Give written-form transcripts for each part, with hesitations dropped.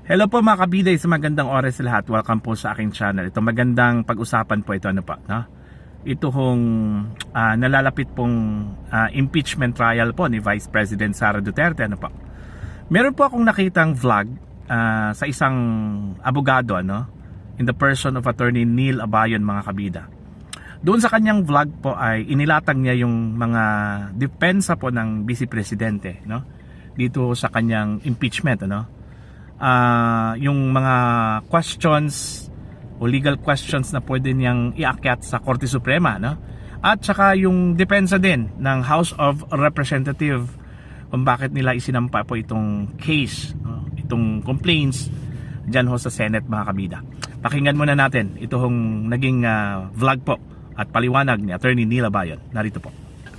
Hello po mga kabiday, sa magandang oras sa lahat. Welcome po sa aking channel. Ito magandang pag-usapan po ito, no? Ito hong nalalapit pong impeachment trial po ni Vice President Sara Duterte, Meron po akong nakitang vlog sa isang abogado, in the person of Attorney Neil Abayon, mga kabida. Doon sa kanyang vlog po ay inilatag niya yung mga depensa po ng Vice Presidente, dito sa kanyang impeachment, yung mga questions o legal questions na pwede niyang iakyat sa Korte Suprema, at saka yung depensa din ng House of Representatives kung bakit nila isinampa po itong case, itong complaints dyan ho sa Senate, mga kabida. Pakinggan muna natin itong naging vlog po at paliwanag ni Attorney Neil Abayon. Narito po.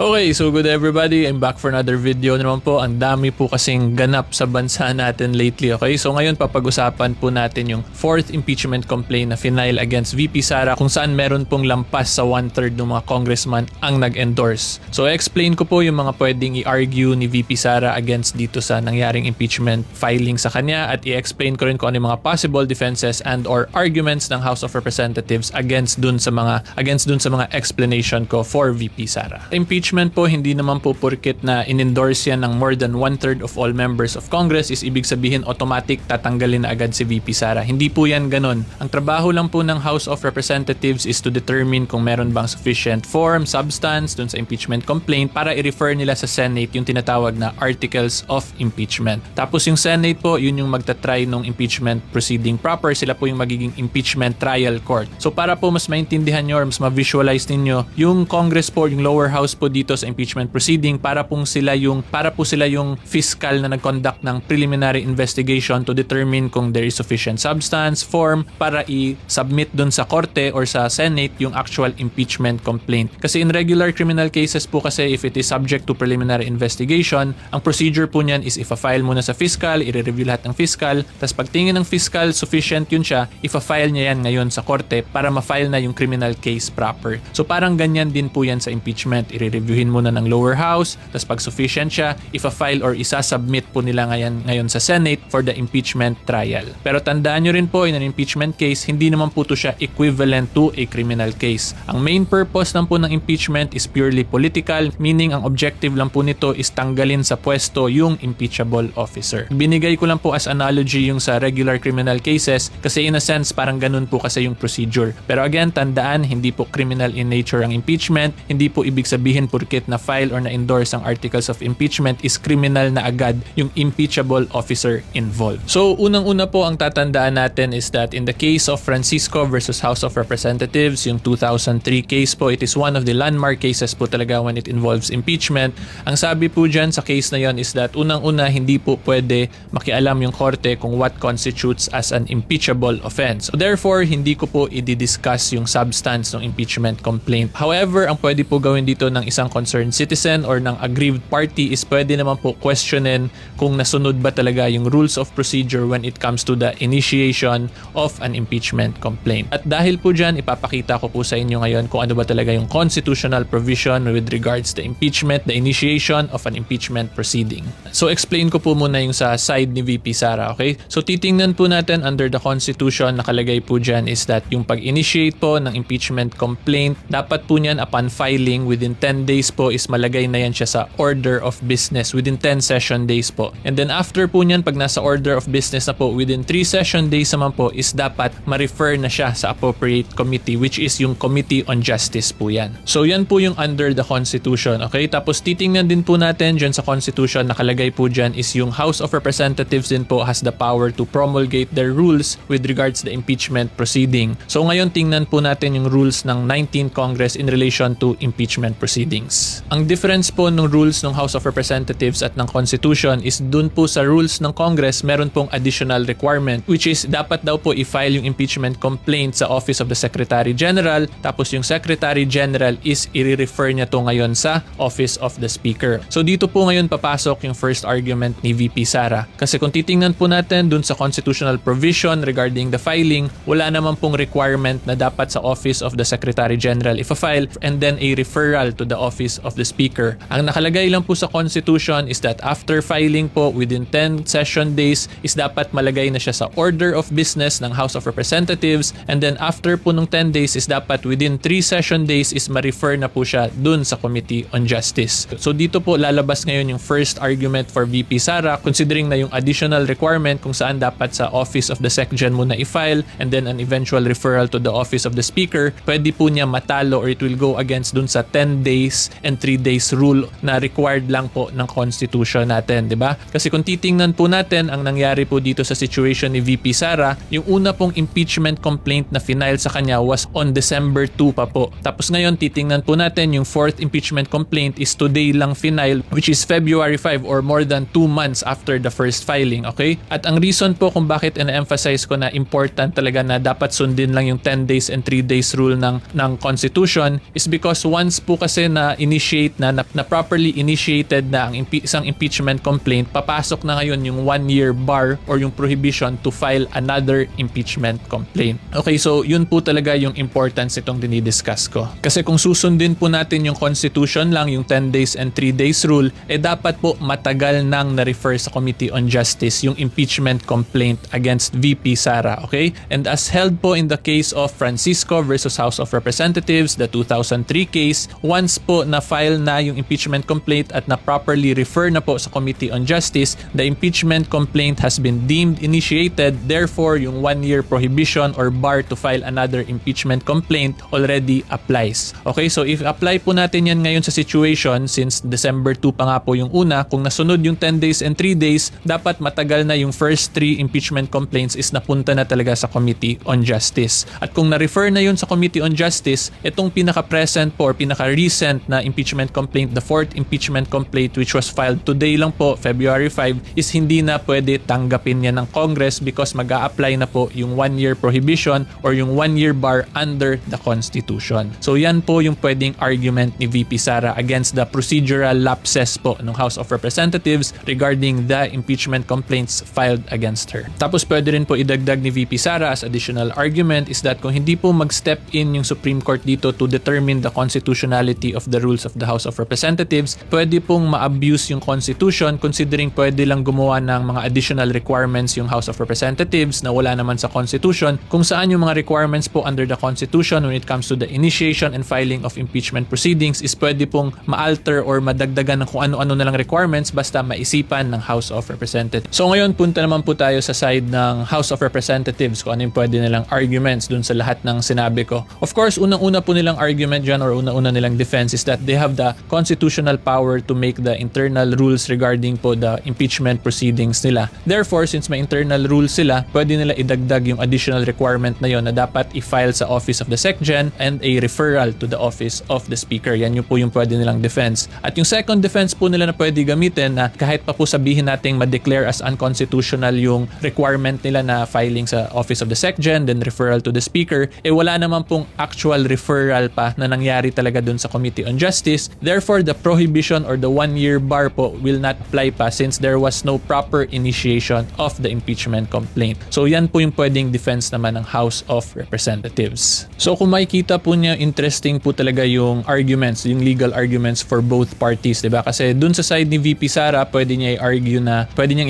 Okay, so good everybody. I'm back for another video naman po. Ang dami po kasing ganap sa bansa natin lately, okay? So ngayon papag-usapan po natin yung 4th impeachment complaint na final against VP Sara, kung saan meron pong lampas sa 1/3 ng mga congressman ang nag-endorse. So explain ko po yung mga pwedeng i-argue ni VP Sara against dito sa nangyaring impeachment filing sa kanya, at i-explain ko rin kung ano yung mga possible defenses and or arguments ng House of Representatives against dun sa mga explanation ko for VP Sara. Impeachment po, hindi naman po porket na in-endorse yan ng more than 1/3 of all members of Congress is ibig sabihin automatic tatanggalin na agad si VP Sara. Hindi po yan ganon. Ang trabaho lang po ng House of Representatives is to determine kung meron bang sufficient form, substance dun sa impeachment complaint para i-refer nila sa Senate yung tinatawag na Articles of Impeachment. Tapos yung Senate po, yun yung magta-try ng impeachment proceeding proper. Sila po yung magiging impeachment trial court. So para po mas maintindihan nyo or mas ma-visualize ninyo, yung Congress po, yung lower house po dito sa impeachment proceeding, para po sila yung fiscal na nag-conduct ng preliminary investigation to determine kung there is sufficient substance, form para i-submit dun sa korte or sa Senate yung actual impeachment complaint. Kasi in regular criminal cases po kasi, if it is subject to preliminary investigation, ang procedure po niyan is ifa-file muna sa fiscal, i-review lahat ng fiscal, tapos pagtingin ng fiscal sufficient yun siya, ifa-file niya yan ngayon sa korte para ma-file na yung criminal case proper. So parang ganyan din po yan sa impeachment. I-reviewin muna ng lower house, tapos pag sufficient siya, ifa-file or isa-submit po nila ngayon sa Senate for the impeachment trial. Pero tandaan nyo rin po, in an impeachment case, hindi naman po to siya equivalent to a criminal case. Ang main purpose lang po ng impeachment is purely political, meaning ang objective lang po nito is tanggalin sa pwesto yung impeachable officer. Binigay ko lang po as analogy yung sa regular criminal cases kasi in a sense parang ganun po kasi yung procedure. Pero again, tandaan, hindi po criminal in nature ang impeachment, hindi po ibig sabihin porket na file or na-endorse ang articles of impeachment is criminal na agad yung impeachable officer involved. So, unang-una po ang tatandaan natin is that in the case of Francisco versus House of Representatives, yung 2003 case po, it is one of the landmark cases po talaga when it involves impeachment. Ang sabi po dyan sa case na yon is that unang-una, hindi po pwede makialam yung korte kung what constitutes as an impeachable offense. So, therefore, hindi ko po i-discuss yung substance ng impeachment complaint. However, ang pwede po gawin dito ng isang concerned citizen or ng aggrieved party is pwede naman po questionin kung nasunod ba talaga yung rules of procedure when it comes to the initiation of an impeachment complaint. At dahil po dyan, ipapakita ko po sa inyo ngayon kung ano ba talaga yung constitutional provision with regards to impeachment, the initiation of an impeachment proceeding. So explain ko po muna yung sa side ni VP Sara, okay? So titingnan po natin under the Constitution, nakalagay po dyan is that yung pag-initiate po ng impeachment complaint, dapat po niyan upon filing within 10 days po is malagay na yan siya sa order of business within 10 session days po. And then after po niyan, pag nasa order of business na po within 3 session days naman po is dapat ma-refer na siya sa appropriate committee, which is yung Committee on Justice po yan. So yan po yung under the Constitution, okay? Tapos titingnan din po natin dyan sa Constitution, nakalagay po dyan is yung House of Representatives din po has the power to promulgate their rules with regards to the impeachment proceeding. So ngayon tingnan po natin yung rules ng 19th Congress in relation to impeachment proceedings. Ang difference po ng rules ng House of Representatives at ng Constitution is dun po sa rules ng Congress, meron pong additional requirement, which is dapat daw po i-file yung impeachment complaint sa Office of the Secretary General, tapos yung Secretary General is i-refer niya to ngayon sa Office of the Speaker. So dito po ngayon papasok yung first argument ni VP Sara. Kasi kung titingnan po natin dun sa constitutional provision regarding the filing, wala naman pong requirement na dapat sa Office of the Secretary General if a file and then a referral to the office of the Speaker. Ang nakalagay lang po sa Constitution is that after filing po within 10 session days is dapat malagay na siya sa order of business ng House of Representatives, and then after po nung 10 days is dapat within 3 session days is ma-refer na po siya dun sa Committee on Justice. So dito po lalabas ngayon yung first argument for VP Sara, considering na yung additional requirement kung saan dapat sa office of the SecGen muna i-file and then an eventual referral to the office of the Speaker, pwede po niya matalo or it will go against dun sa 10 days and 3 days rule na required lang po ng Constitution natin, di ba? Kasi kung titingnan po natin ang nangyari po dito sa situation ni VP Sara, yung una pong impeachment complaint na final sa kanya was on December 2 pa po. Tapos ngayon titingnan po natin yung fourth impeachment complaint is today lang final, which is February 5 or more than 2 months after the first filing, okay? At ang reason po kung bakit ina-emphasize ko na important talaga na dapat sundin lang yung 10 days and 3 days rule ng Constitution is because once po kasi na-initiate na properly initiated na ang isang impeachment complaint, papasok na ngayon yung 1-year bar or yung prohibition to file another impeachment complaint. Okay, so yun po talaga yung importance itong dinidiscuss ko. Kasi kung susundin po natin yung Constitution lang, yung 10 days and 3 days rule, dapat po matagal nang na-refer sa Committee on Justice yung impeachment complaint against VP Sara, okay? And as held po in the case of Francisco versus House of Representatives, the 2003 case, once po na-file na yung impeachment complaint at na-properly refer na po sa Committee on Justice, the impeachment complaint has been deemed initiated, therefore yung 1-year prohibition or bar to file another impeachment complaint already applies. Okay, so if apply po natin yan ngayon sa situation, since December 2 pa nga po yung una, kung nasunod yung 10 days and 3 days, dapat matagal na yung first 3 impeachment complaints is napunta na talaga sa Committee on Justice. At kung na-refer na yun sa Committee on Justice, itong pinaka-present po or pinaka-recent na impeachment complaint, the fourth impeachment complaint which was filed today lang po, February 5, is hindi na pwede tanggapin yan ng Congress because mag-a-apply na po yung 1-year prohibition or yung 1-year bar under the Constitution. So yan po yung pwedeng argument ni VP Sara against the procedural lapses po ng House of Representatives regarding the impeachment complaints filed against her. Tapos pwede rin po idagdag ni VP Sara as additional argument is that kung hindi po mag-step in yung Supreme Court dito to determine the constitutionality of the rules of the House of Representatives, pwede pong ma-abuse yung Constitution considering pwede lang gumawa ng mga additional requirements yung House of Representatives na wala naman sa Constitution, kung saan yung mga requirements po under the Constitution when it comes to the initiation and filing of impeachment proceedings is pwede pong ma-alter or madagdagan ng kung ano-ano na lang requirements basta maisipan ng House of Representatives. So ngayon punta naman po tayo sa side ng House of Representatives kung ano yung pwede nilang arguments dun sa lahat ng sinabi ko. Of course, unang-una po nilang argument dyan or unang-una nilang defense is that they have the constitutional power to make the internal rules regarding po the impeachment proceedings nila. Therefore, since may internal rules sila, pwede nila idagdag yung additional requirement na yon na dapat i-file sa Office of the SecGen and a referral to the Office of the Speaker. Yan yung po yung pwede nilang defense. At yung second defense po nila na pwede gamitin na kahit pa po sabihin nating ma-declare as unconstitutional yung requirement nila na filing sa Office of the SecGen then referral to the Speaker, wala naman pong actual referral pa na nangyari talaga dun sa Committee on Justice. Therefore, the prohibition or the 1-year bar po will not apply pa since there was no proper initiation of the impeachment complaint. So yan po yung pwedeng defense naman ng House of Representatives. So kung makikita po niya, interesting po talaga yung arguments, yung legal arguments for both parties, diba? Kasi dun sa side ni VP Sara, pwede niyang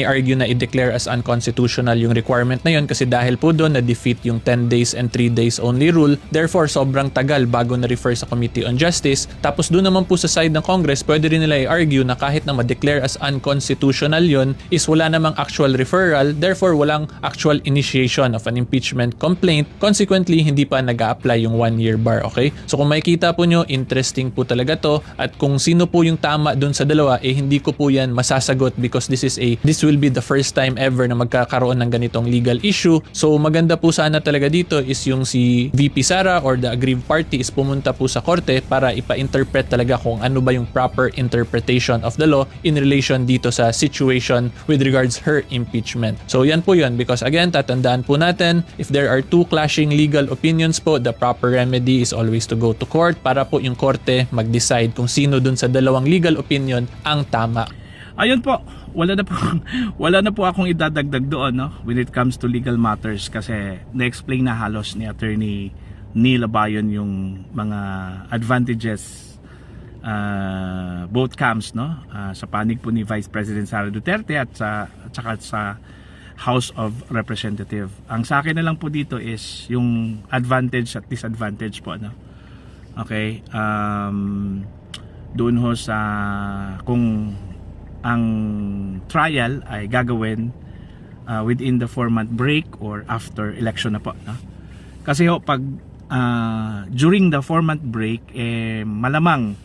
i-argue na i-declare as unconstitutional yung requirement na yun kasi dahil po doon na-defeat yung 10 days and 3 days only rule. Therefore, sobrang tagal bago na-refer sa Committee on Justice. Tapos doon naman po sa side ng Congress, pwede rin nila i-argue na kahit na ma-declare as unconstitutional yun, is wala namang actual referral, therefore walang actual initiation of an impeachment complaint. Consequently, hindi pa nag-a-apply yung 1-year bar, okay? So kung makikita po nyo, interesting po talaga to at kung sino po yung tama doon sa dalawa, hindi ko po yan masasagot because this will be the first time ever na magkakaroon ng ganitong legal issue. So maganda po sana talaga dito is yung si VP Sara or the aggrieved party is pumunta po sa korte para ipa-interpret talaga kung ano ba yung proper interpretation of the law in relation dito sa situation with regards her impeachment. So yan po yun because again, tatandaan po natin, if there are two clashing legal opinions po, the proper remedy is always to go to court para po yung korte mag-decide kung sino dun sa dalawang legal opinion ang tama. Ayun po, wala na po akong idadagdag doon, no, when it comes to legal matters kasi na-explain na halos ni Attorney Neil Abayon yung mga advantages both camps, no, sa panig po ni Vice President Sara Duterte at saka sa House of Representative. Ang sa akin na lang po dito is yung advantage at disadvantage po, no. Okay, doon ho sa kung ang trial ay gagawin within the 4-month break or after election na po, no? Kasi ho pag during the 4-month break malamang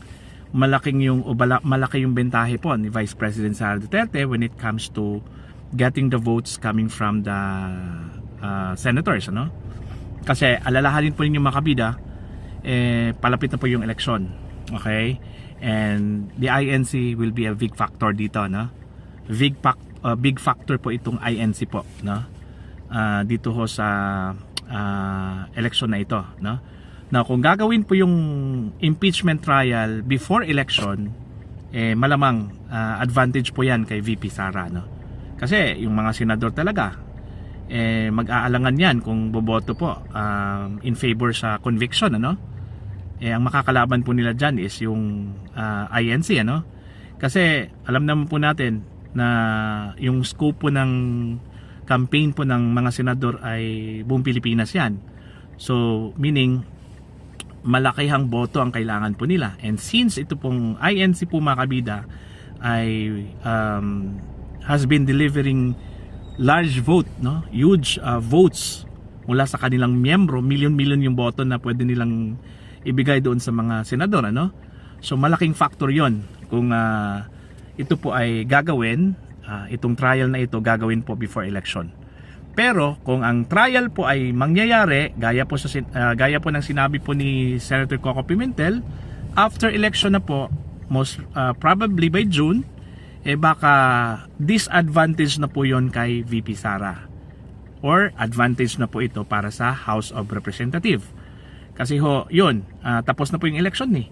malaki yung bentahe po ni Vice President Sara Duterte when it comes to getting the votes coming from the senators, ano? Kasi alalahanin po ninyo mga kabida, palapit na po yung election, okay? And the INC will be a big factor dito, no? Big factor po itong INC po, no? Dito ho sa election na ito, no? Now, kung gagawin po yung impeachment trial before election, malamang advantage po yan kay VP Sara, no? Kasi yung mga senador talaga, mag-aalangan yan kung boboto po in favor sa conviction, ano? Ang makakalaban po nila dyan is yung INC, ano? Kasi alam naman po natin na yung scope po ng campaign po ng mga senador ay buong Pilipinas yan. So, meaning malakihang boto ang kailangan po nila. And since ito pong INC po mga kabida ay has been delivering large vote, no? Huge votes mula sa kanilang miyembro, milyon-milyon yung boto na pwede nilang ibigay doon sa mga senador, ano? So malaking factor yon kung ito po ay gagawin, itong trial na ito gagawin po before election. Pero kung ang trial po ay mangyayari gaya po ng sinabi po ni Senator Coco Pimentel, after election na po, most probably by June, baka disadvantage na po yon kay VP Sara or advantage na po ito para sa House of Representative. Kasi ho, yun, tapos na po yung election ni.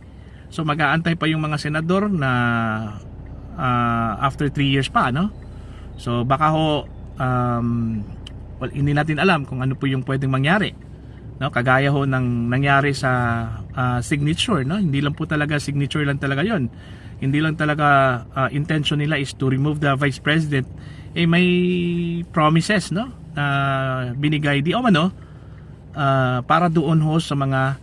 So mag-aantay pa yung mga senador na after 3 years pa, no? So baka ho well, hindi natin alam kung ano po yung pwedeng mangyari, no? Kagaya ho ng nangyari sa signature, no? Hindi lang po talaga signature lang talaga yon. Hindi lang talaga intention nila is to remove the Vice President. May promises, no? Binigay di umano para doon ho sa mga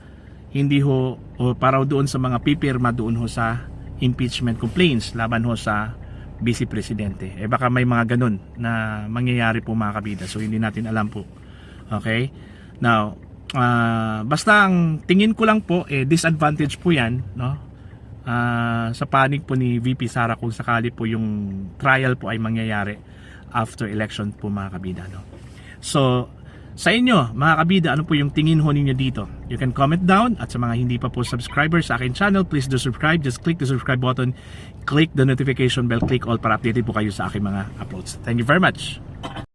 hindi ho o para doon sa mga pipirma doon ho sa impeachment complaints laban ho sa Vice Presidente. Baka may mga ganun na mangyayari po mga kabida. So hindi natin alam po. Okay? Now, basta ang tingin ko lang po disadvantage po 'yan, no? Sa panig po ni VP Sara kung sakali po yung trial po ay mangyayari after election po mga kabida, no? So, sa inyo mga kabida, ano po yung tingin ho ninyo dito? You can comment down, at sa mga hindi pa po subscribers sa akin channel, please do subscribe. Just click the subscribe button, click the notification bell, click all para updated po kayo sa aking mga uploads. Thank you very much.